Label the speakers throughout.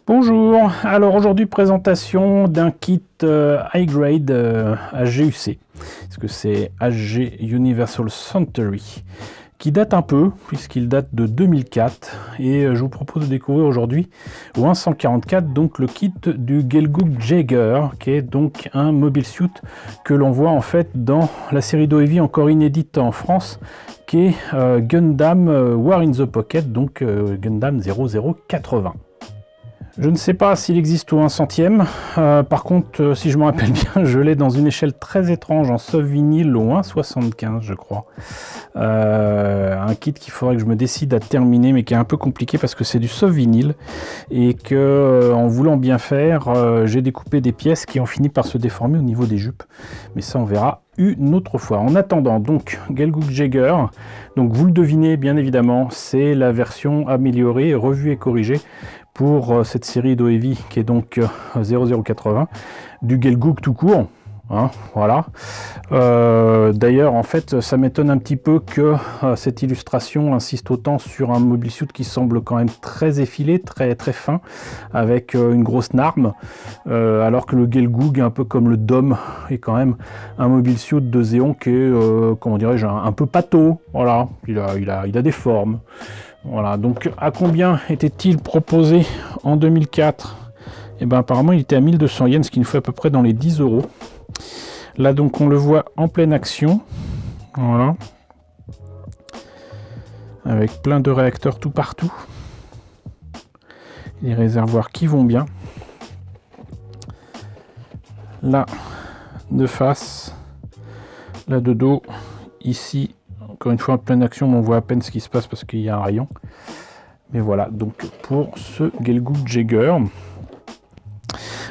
Speaker 1: Bonjour, alors aujourd'hui présentation d'un kit high grade HGUC, parce que c'est HG Universal Century, qui date un peu, puisqu'il date de 2004, et je vous propose de découvrir aujourd'hui au 144 donc le kit du Gelgoog Jaeger, qui est donc un mobile suit que l'on voit en fait dans la série d'OEV encore inédite en France, qui est Gundam War in the Pocket, donc Gundam 0080. Je ne sais pas s'il existe au 1 centième, par contre si je me rappelle bien je l'ai dans une échelle très étrange en soft vinyle au 1,75 je crois. Un kit qu'il faudrait que je me décide à terminer mais qui est un peu compliqué parce que c'est du soft vinyle et que en voulant bien faire j'ai découpé des pièces qui ont fini par se déformer au niveau des jupes, mais ça on verra une autre fois. En attendant, donc Gelgoog Jaeger, donc vous le devinez bien évidemment, c'est la version améliorée, revue et corrigée pour cette série d'OEV qui est donc 0080 du Gelgoog tout court. Hein, voilà. D'ailleurs, en fait, ça m'étonne un petit peu que cette illustration insiste autant sur un mobile suit qui semble quand même très effilé, très fin, avec une grosse narme, alors que le Gelgoog, un peu comme le Dom, est quand même un mobile suit de Zéon qui est, comment dirais-je, un peu pâteau. Voilà, il a des formes. Voilà, donc à combien était-il proposé en 2004? Eh bien apparemment il était à 1200 yens, ce qui nous fait à peu près dans les 10 euros. Là donc on le voit en pleine action, voilà, avec plein de réacteurs tout partout, les réservoirs qui vont bien. Là de face, là de dos, ici encore une fois en pleine action, mais on voit à peine ce qui se passe parce qu'il y a un rayon. Mais voilà donc pour ce Gelgoog Jaeger.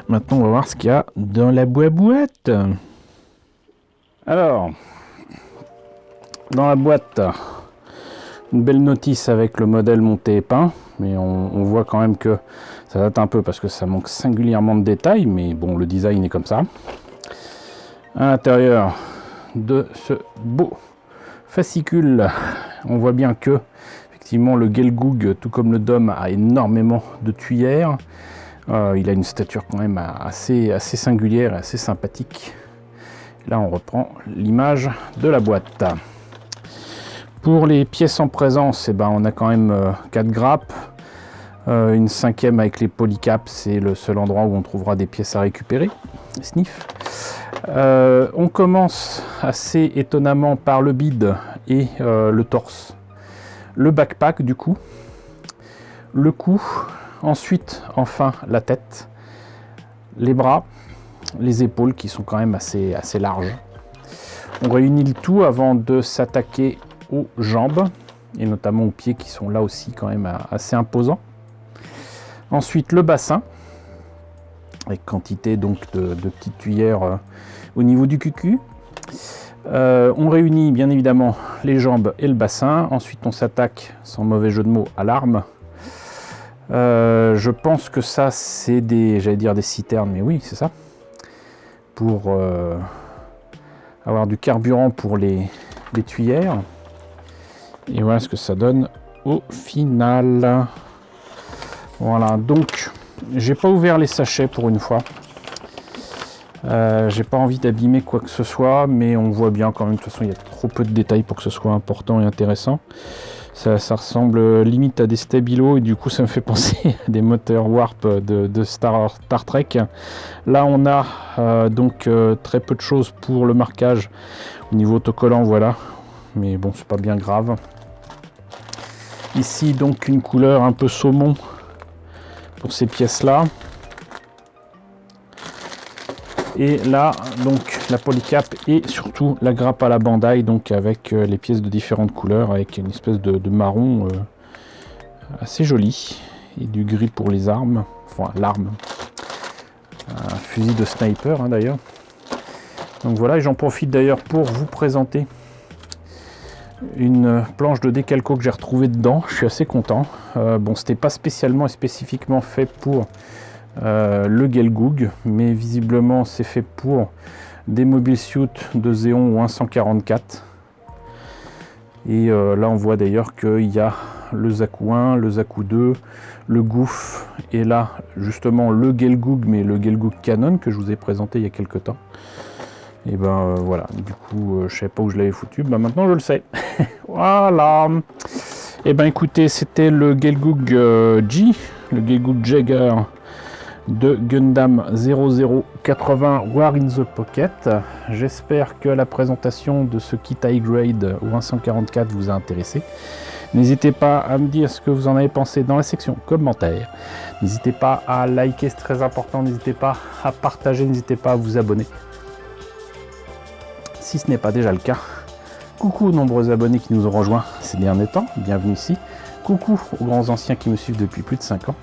Speaker 1: Maintenant on va voir ce qu'il y a dans la boîte. Alors, dans la boîte, une belle notice avec le modèle monté et peint, mais on voit quand même que ça date un peu parce que ça manque singulièrement de détails, mais bon, le design est comme ça. À l'intérieur de ce beau fascicule, on voit bien que effectivement le Gelgoog, tout comme le Dom, a énormément de tuyères. Il a une stature quand même assez singulière et assez sympathique. Là on reprend l'image de la boîte. Pour les pièces en présence, eh ben, on a quand même 4 grappes, une 5e avec les polycaps, c'est le seul endroit où on trouvera des pièces à récupérer, sniff. On commence assez étonnamment par le bide et le torse, le backpack du coup, le cou, ensuite enfin la tête, les bras, les épaules qui sont quand même assez larges. On réunit le tout avant de s'attaquer aux jambes et notamment aux pieds qui sont là aussi quand même assez imposants. Ensuite le bassin avec quantité donc de petites tuyères au niveau du cucu. On réunit bien évidemment les jambes et le bassin. Ensuite on s'attaque, sans mauvais jeu de mots, à l'arme. Je pense que ça c'est j'allais dire des citernes, mais oui c'est ça, pour avoir du carburant pour les tuyères. Et voilà ce que ça donne au final. Voilà, donc j'ai pas ouvert les sachets pour une fois. J'ai pas envie d'abîmer quoi que ce soit, mais on voit bien quand même, de toute façon il y a trop peu de détails pour que ce soit important et intéressant. Ça ressemble limite à des stabilos et du coup ça me fait penser à des moteurs Warp de Star Trek. Là on a donc très peu de choses pour le marquage au niveau autocollant, voilà, mais bon c'est pas bien grave. Ici donc une couleur un peu saumon pour ces pièces là. Et là donc la polycap et surtout la grappe à la Bandai, donc avec les pièces de différentes couleurs, avec une espèce de marron assez joli et du gris pour les armes, enfin l'arme, un fusil de sniper hein, d'ailleurs. Donc voilà, et j'en profite d'ailleurs pour vous présenter une planche de décalco que j'ai retrouvée dedans. Je suis assez content. Bon, c'était pas spécialement et spécifiquement fait pour le Gelgoog, mais visiblement c'est fait pour des mobile suits de Zéon ou 144. Et là on voit d'ailleurs qu'il y a le Zaku 1, le Zaku 2, le Goof et là justement le Gelgoog, mais le Gelgoog Canon que je vous ai présenté il y a quelques temps. Et ben voilà, du coup je savais pas où je l'avais foutu, ben maintenant je le sais. Voilà. Et ben écoutez, c'était le Gelgoog G, le Gelgoog Jagger de Gundam 0080 War in the Pocket. J'espère que la présentation de ce kit high grade ou 144 vous a intéressé. N'hésitez pas à me dire ce que vous en avez pensé dans la section commentaires. N'hésitez pas à liker, c'est très important. N'hésitez pas à partager, n'hésitez pas à vous abonner si ce n'est pas déjà le cas. Coucou aux nombreux abonnés qui nous ont rejoints ces derniers temps, bienvenue ici. Coucou aux grands anciens qui me suivent depuis plus de 5 ans.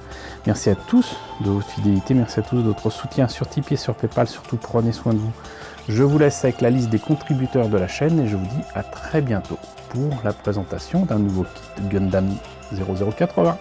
Speaker 1: Merci à tous de votre fidélité, merci à tous de votre soutien sur Tipeee et sur Paypal. Surtout prenez soin de vous. Je vous laisse avec la liste des contributeurs de la chaîne et je vous dis à très bientôt pour la présentation d'un nouveau kit Gundam 0080.